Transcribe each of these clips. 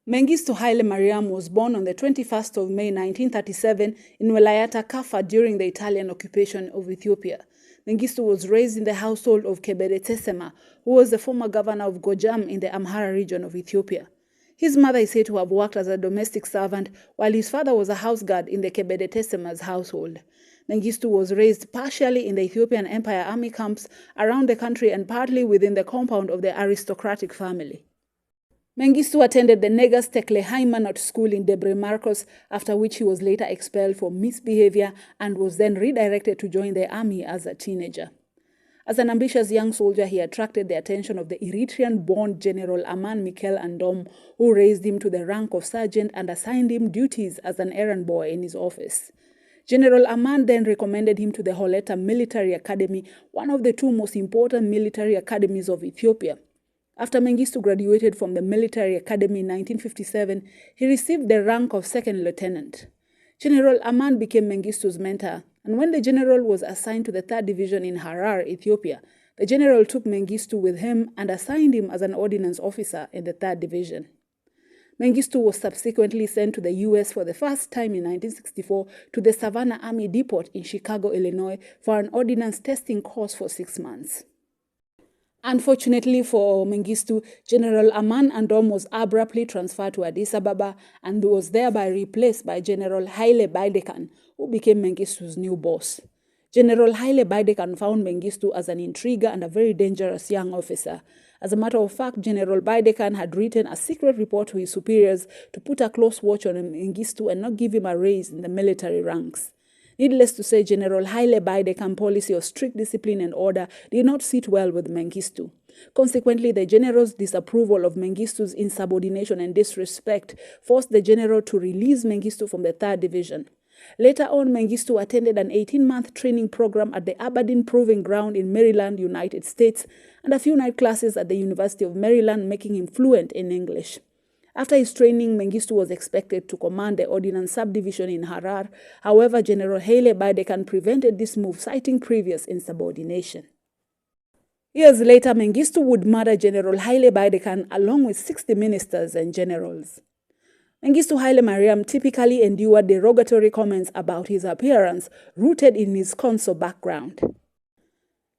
Mengistu Haile Mariam was born on the 21st of May 1937 in Welayata Kaffa during the Italian occupation of Ethiopia. Mengistu was raised in the household of Kebede Tesema, who was the former governor of Gojam in the Amhara region of Ethiopia. His mother is said to have worked as a domestic servant, while his father was a house guard in the Kebede Tesema's household. Mengistu was raised partially in the Ethiopian Empire army camps around the country and partly within the compound of the aristocratic family. Mengistu attended the Negas Tekle Haimanot school in Debre Marcos, after which he was later expelled for misbehavior and was then redirected to join the army as a teenager. As an ambitious young soldier, he attracted the attention of the Eritrean-born General Aman Mikel Andom, who raised him to the rank of sergeant and assigned him duties as an errand boy in his office. General Aman then recommended him to the Holeta Military Academy, one of the two most important military academies of Ethiopia. After Mengistu graduated from the military academy in 1957, he received the rank of second lieutenant. General Aman became Mengistu's mentor, and when the general was assigned to the 3rd Division in Harar, Ethiopia, the general took Mengistu with him and assigned him as an ordnance officer in the 3rd Division. Mengistu was subsequently sent to the U.S. for the first time in 1964 to the Savannah Army Depot in Chicago, Illinois, for an ordnance testing course for 6 months. Unfortunately for Mengistu, General Aman Andom was abruptly transferred to Addis Ababa and was thereby replaced by General Haile Baidekan, who became Mengistu's new boss. General Haile Baidekan found Mengistu as an intriguer and a very dangerous young officer. As a matter of fact, General Baidekan had written a secret report to his superiors to put a close watch on Mengistu and not give him a raise in the military ranks. Needless to say, General Haile Baidekan's policy of strict discipline and order did not sit well with Mengistu. Consequently, the general's disapproval of Mengistu's insubordination and disrespect forced the general to release Mengistu from the 3rd Division. Later on, Mengistu attended an 18-month training program at the Aberdeen Proving Ground in Maryland, United States, and a few night classes at the University of Maryland, making him fluent in English. After his training, Mengistu was expected to command the Ordnance Subdivision in Harar. However, General Haile Baidekan prevented this move, citing previous insubordination. Years later, Mengistu would murder General Haile Baidekan along with 60 ministers and generals. Mengistu Haile Mariam typically endured derogatory comments about his appearance, rooted in his Konso background.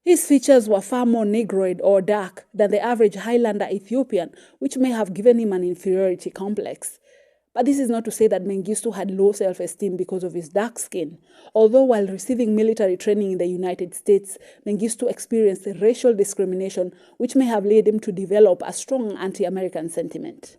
His features were far more negroid or dark than the average Highlander Ethiopian, which may have given him an inferiority complex. But this is not to say that Mengistu had low self-esteem because of his dark skin. Although while receiving military training in the United States, Mengistu experienced racial discrimination, which may have led him to develop a strong anti-American sentiment.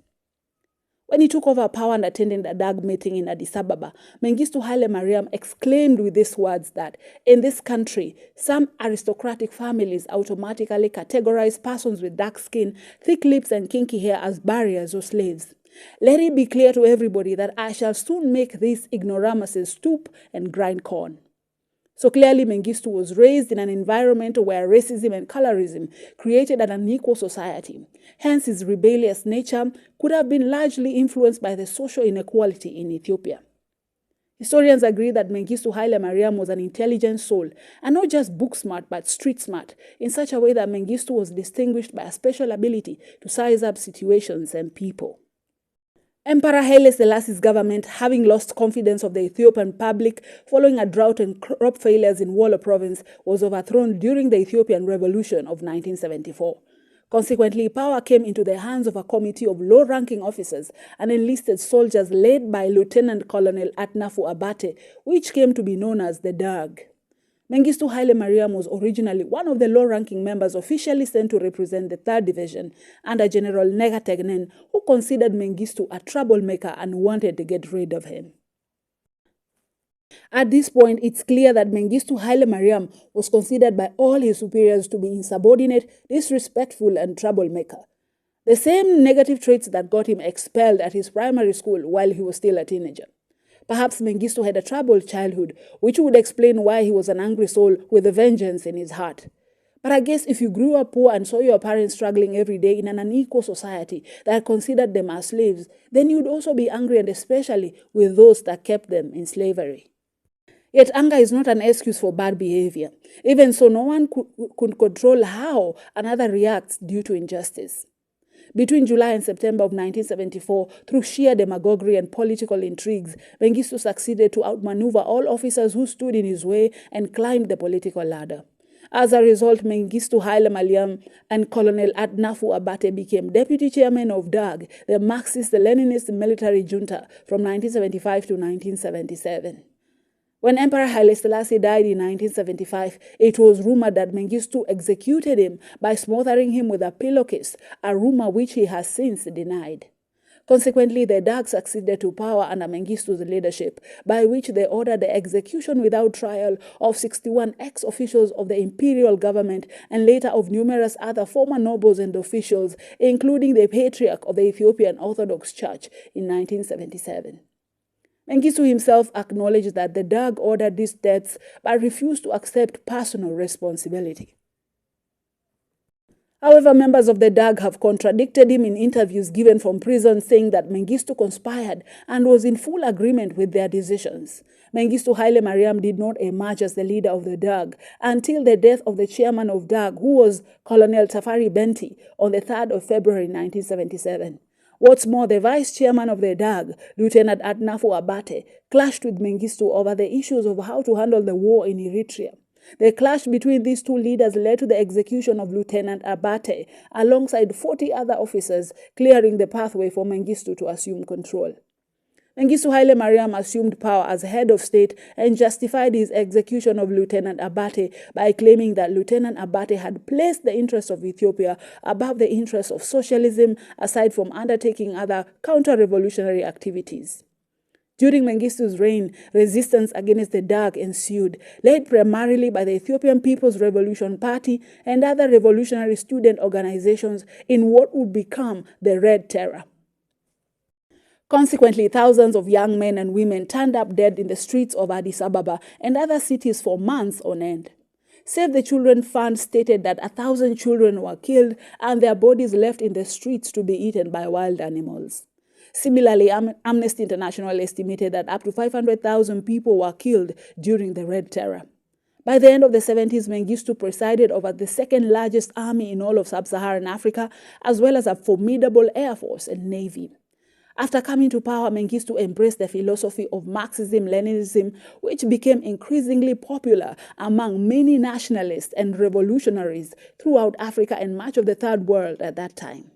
When he took over power and attended a DAG meeting in Addis Ababa, Mengistu Haile Mariam exclaimed with these words that, in this country, some aristocratic families automatically categorize persons with dark skin, thick lips and kinky hair as barriers or slaves. Let it be clear to everybody that I shall soon make these ignoramuses stoop and grind corn. So clearly, Mengistu was raised in an environment where racism and colorism created an unequal society. Hence, his rebellious nature could have been largely influenced by the social inequality in Ethiopia. Historians agree that Mengistu Haile Mariam was an intelligent soul, and not just book smart but street smart, in such a way that Mengistu was distinguished by a special ability to size up situations and people. Emperor Haile Selassie's government, having lost confidence of the Ethiopian public following a drought and crop failures in Wollo province, was overthrown during the Ethiopian Revolution of 1974. Consequently, power came into the hands of a committee of low-ranking officers and enlisted soldiers led by Lieutenant Colonel Atnafu Abate, which came to be known as the DAG. Mengistu Haile Mariam was originally one of the low-ranking members officially sent to represent the 3rd Division under General Nega Tegnen, who considered Mengistu a troublemaker and wanted to get rid of him. At this point, it's clear that Mengistu Haile Mariam was considered by all his superiors to be insubordinate, disrespectful, and troublemaker. The same negative traits that got him expelled at his primary school while he was still a teenager. Perhaps Mengistu had a troubled childhood, which would explain why he was an angry soul with a vengeance in his heart. But I guess if you grew up poor and saw your parents struggling every day in an unequal society that considered them as slaves, then you'd also be angry, and especially with those that kept them in slavery. Yet anger is not an excuse for bad behavior. Even so, no one could control how another reacts due to injustice. Between July and September of 1974, through sheer demagoguery and political intrigues, Mengistu succeeded to outmaneuver all officers who stood in his way and climbed the political ladder. As a result, Mengistu, Haile Mariam, and Colonel Atnafu Abate became deputy chairman of DAG, the Marxist-Leninist military junta, from 1975 to 1977. When Emperor Haile Selassie died in 1975, it was rumored that Mengistu executed him by smothering him with a pillowcase, a rumor which he has since denied. Consequently, the DAG succeeded to power under Mengistu's leadership, by which they ordered the execution without trial of 61 ex-officials of the imperial government and later of numerous other former nobles and officials, including the patriarch of the Ethiopian Orthodox Church in 1977. Mengistu himself acknowledged that the DAG ordered these deaths but refused to accept personal responsibility. However, members of the DAG have contradicted him in interviews given from prison, saying that Mengistu conspired and was in full agreement with their decisions. Mengistu Haile Mariam did not emerge as the leader of the DAG until the death of the chairman of DAG, who was Colonel Tafari Benti, on the 3rd of February 1977. What's more, the vice chairman of the DAG, Lieutenant Atnafu Abate, clashed with Mengistu over the issues of how to handle the war in Eritrea. The clash between these two leaders led to the execution of Lieutenant Abate alongside 40 other officers, clearing the pathway for Mengistu to assume control. Mengistu Haile Mariam assumed power as head of state and justified his execution of Lieutenant Abate by claiming that Lieutenant Abate had placed the interests of Ethiopia above the interests of socialism, aside from undertaking other counter-revolutionary activities. During Mengistu's reign, resistance against the DAG ensued, led primarily by the Ethiopian People's Revolution Party and other revolutionary student organizations in what would become the Red Terror. Consequently, thousands of young men and women turned up dead in the streets of Addis Ababa and other cities for months on end. Save the Children Fund stated that 1,000 children were killed and their bodies left in the streets to be eaten by wild animals. Similarly, Amnesty International estimated that up to 500,000 people were killed during the Red Terror. By the end of the 70s, Mengistu presided over the second largest army in all of sub-Saharan Africa, as well as a formidable air force and navy. After coming to power, Mengistu embraced the philosophy of Marxism-Leninism, which became increasingly popular among many nationalists and revolutionaries throughout Africa and much of the Third World at that time.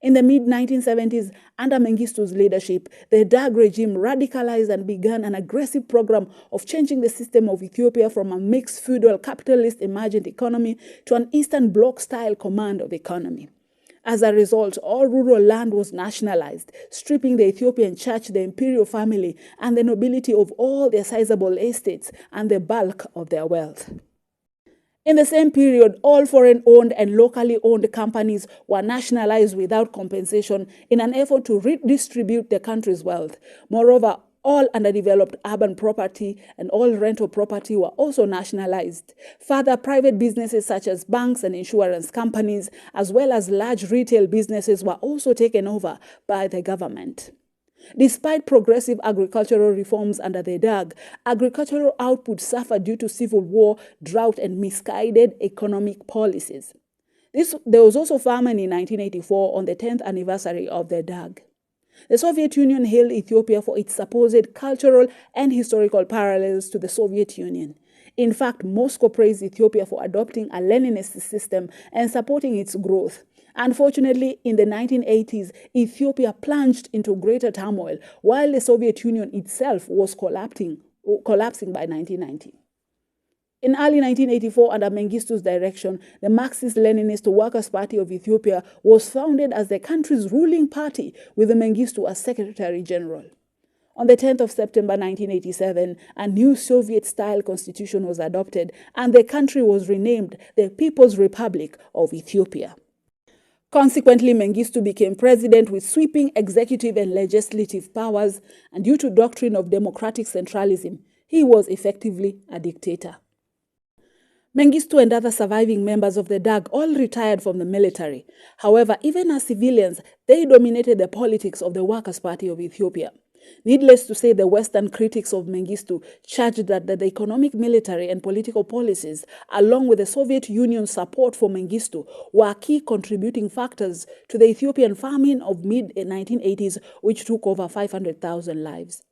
In the mid-1970s, under Mengistu's leadership, the DAG regime radicalized and began an aggressive program of changing the system of Ethiopia from a mixed feudal capitalist emergent economy to an Eastern Bloc-style command of economy. As a result, all rural land was nationalized, stripping the Ethiopian church, the imperial family, and the nobility of all their sizable estates and the bulk of their wealth. In the same period, all foreign-owned and locally owned companies were nationalized without compensation in an effort to redistribute the country's wealth. Moreover, all underdeveloped urban property and all rental property were also nationalized. Further, private businesses such as banks and insurance companies, as well as large retail businesses, were also taken over by the government. Despite progressive agricultural reforms under the DAG, agricultural output suffered due to civil war, drought, and misguided economic policies. There was also famine in 1984 on the 10th anniversary of the DAG. The Soviet Union hailed Ethiopia for its supposed cultural and historical parallels to the Soviet Union. In fact, Moscow praised Ethiopia for adopting a Leninist system and supporting its growth. Unfortunately, in the 1980s, Ethiopia plunged into greater turmoil, while the Soviet Union itself was collapsing by 1990. In early 1984, under Mengistu's direction, the Marxist-Leninist Workers' Party of Ethiopia was founded as the country's ruling party, with Mengistu as Secretary General. On the 10th of September 1987, a new Soviet-style constitution was adopted, and the country was renamed the People's Republic of Ethiopia. Consequently, Mengistu became president with sweeping executive and legislative powers, and due to doctrine of democratic centralism, he was effectively a dictator. Mengistu and other surviving members of the DAG all retired from the military. However, even as civilians, they dominated the politics of the Workers' Party of Ethiopia. Needless to say, the Western critics of Mengistu charged that the economic, military, and political policies, along with the Soviet Union's support for Mengistu, were key contributing factors to the Ethiopian famine of mid-1980s, which took over 500,000 lives.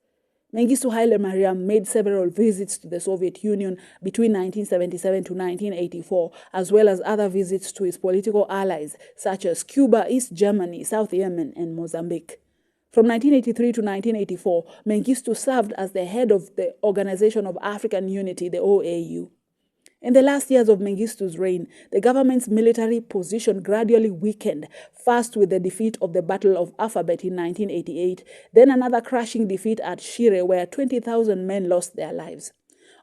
Mengistu Haile Mariam made several visits to the Soviet Union between 1977 to 1984, as well as other visits to his political allies, such as Cuba, East Germany, South Yemen, and Mozambique. From 1983 to 1984, Mengistu served as the head of the Organization of African Unity, the OAU. In the last years of Mengistu's reign, the government's military position gradually weakened, first with the defeat of the Battle of Alphabet in 1988, then another crushing defeat at Shire where 20,000 men lost their lives.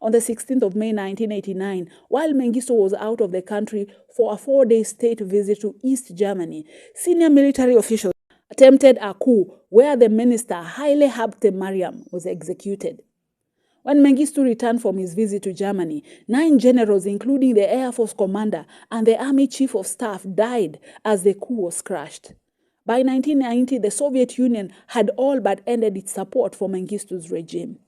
On the 16th of May 1989, while Mengistu was out of the country for a 4-day state visit to East Germany, senior military officials attempted a coup where the minister Haile Mariam was executed. When Mengistu returned from his visit to Germany, 9 generals, including the Air Force commander and the Army Chief of Staff, died as the coup was crushed. By 1990, the Soviet Union had all but ended its support for Mengistu's regime.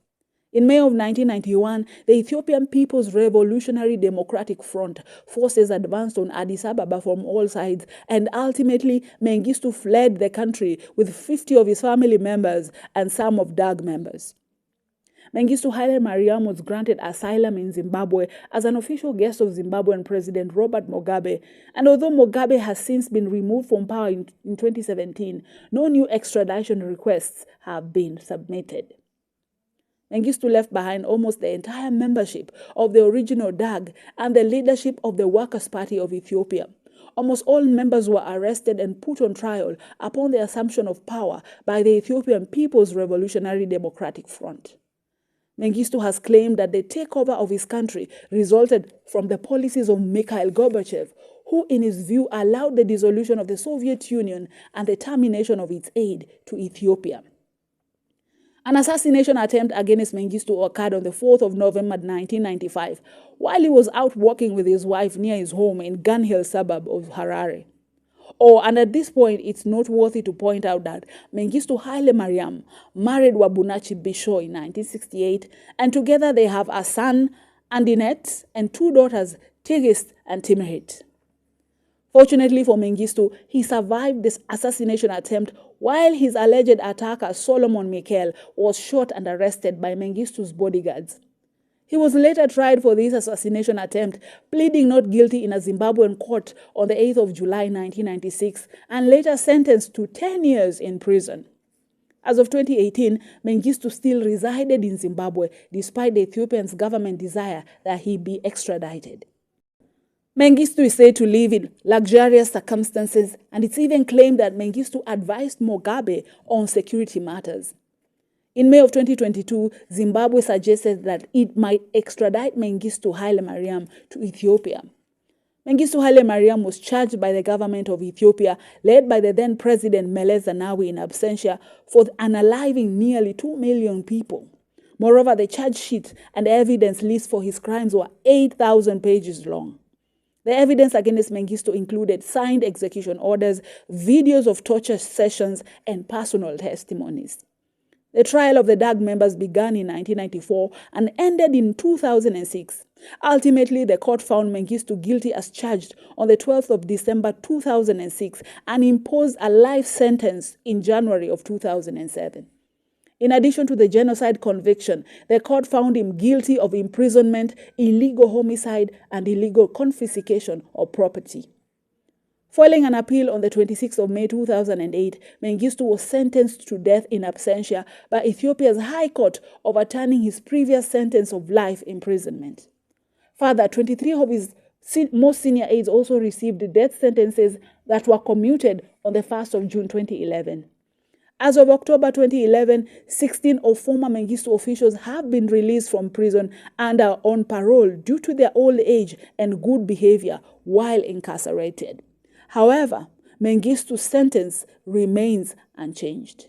In May of 1991, the Ethiopian People's Revolutionary Democratic Front forces advanced on Addis Ababa from all sides, and ultimately Mengistu fled the country with 50 of his family members and some of DAG members. Mengistu Haile Mariam was granted asylum in Zimbabwe as an official guest of Zimbabwean President Robert Mugabe, and although Mugabe has since been removed from power in 2017, no new extradition requests have been submitted. Mengistu left behind almost the entire membership of the original DAG and the leadership of the Workers' Party of Ethiopia. Almost all members were arrested and put on trial upon the assumption of power by the Ethiopian People's Revolutionary Democratic Front. Mengistu has claimed that the takeover of his country resulted from the policies of Mikhail Gorbachev, who in his view allowed the dissolution of the Soviet Union and the termination of its aid to Ethiopia. An assassination attempt against Mengistu occurred on the 4th of November 1995, while he was out walking with his wife near his home in Gunhill suburb of Harare. And at this point, it's noteworthy to point out that Mengistu Haile Mariam married Wabunachi Bisho in 1968, and together they have a son, Andinet, and 2 daughters, Tigist and Timrit. Fortunately for Mengistu, he survived this assassination attempt while his alleged attacker, Solomonic, was shot and arrested by Mengistu's bodyguards. He was later tried for this assassination attempt, pleading not guilty in a Zimbabwean court on the 8th of July 1996, and later sentenced to 10 years in prison. As of 2018, Mengistu still resided in Zimbabwe, despite the Ethiopian government's desire that he be extradited. Mengistu is said to live in luxurious circumstances, and it's even claimed that Mengistu advised Mugabe on security matters. In May of 2022, Zimbabwe suggested that it might extradite Mengistu Haile Mariam to Ethiopia. Mengistu Haile Mariam was charged by the government of Ethiopia, led by the then President Meles Zenawi in absentia, for unaliving nearly 2 million people. Moreover, the charge sheet and evidence list for his crimes were 8,000 pages long. The evidence against Mengistu included signed execution orders, videos of torture sessions, and personal testimonies. The trial of the DAG members began in 1994 and ended in 2006. Ultimately, the court found Mengistu guilty as charged on the 12th of December 2006 and imposed a life sentence in January of 2007. In addition to the genocide conviction, the court found him guilty of imprisonment, illegal homicide, and illegal confiscation of property. Foiling an appeal on the 26th of May 2008, Mengistu was sentenced to death in absentia by Ethiopia's High Court, overturning his previous sentence of life imprisonment. Further, 23 of his most senior aides also received death sentences that were commuted on the 1st of June 2011. As of October 2011, 16 of former Mengistu officials have been released from prison and are on parole due to their old age and good behavior while incarcerated. However, Mengistu's sentence remains unchanged.